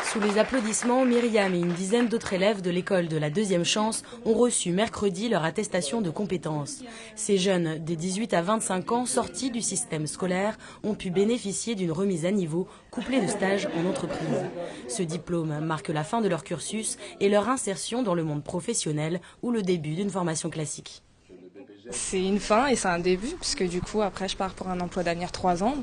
Sous les applaudissements, Myriam et une dizaine d'autres élèves de l'école de la deuxième chance ont reçu mercredi leur attestation de compétences. Ces jeunes, des 18 à 25 ans, sortis du système scolaire, ont pu bénéficier d'une remise à niveau couplée de stages en entreprise. Ce diplôme marque la fin de leur cursus et leur insertion dans le monde professionnel ou le début d'une formation classique. C'est une fin et c'est un début, puisque du coup, après, je pars pour un emploi d'avenir 3 ans.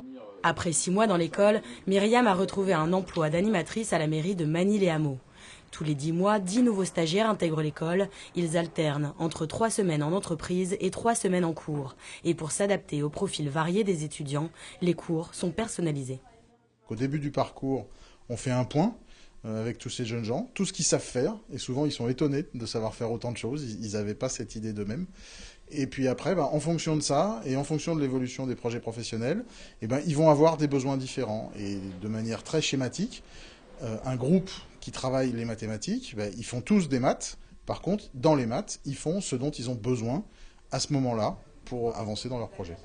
Après 6 mois dans l'école, Myriam a retrouvé un emploi d'animatrice à la mairie de Magny-les-Hameaux. Tous les 10 mois, 10 nouveaux stagiaires intègrent l'école. Ils alternent entre 3 semaines en entreprise et 3 semaines en cours. Et pour s'adapter au profil varié des étudiants, les cours sont personnalisés. Au début du parcours, on fait un point avec tous ces jeunes gens, tout ce qu'ils savent faire, et souvent ils sont étonnés de savoir faire autant de choses, ils n'avaient pas cette idée d'eux-mêmes. Et puis après, en fonction de ça, et en fonction de l'évolution des projets professionnels, ils vont avoir des besoins différents. Et de manière très schématique, un groupe qui travaille les mathématiques, ils font tous des maths. Par contre, dans les maths, ils font ce dont ils ont besoin à ce moment-là pour avancer dans leur projet.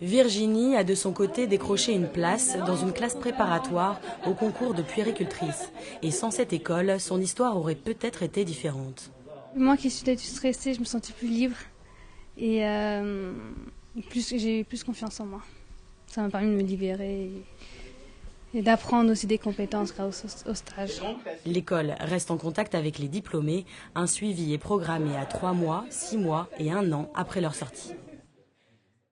Virginie a de son côté décroché une place dans une classe préparatoire au concours de puéricultrice. Et sans cette école, son histoire aurait peut-être été différente. Moi qui suis stressée, je me sentais plus libre et j'ai eu plus confiance en moi. Ça m'a permis de me libérer et d'apprendre aussi des compétences grâce au stage. L'école reste en contact avec les diplômés. Un suivi est programmé à 3 mois, 6 mois et 1 an après leur sortie.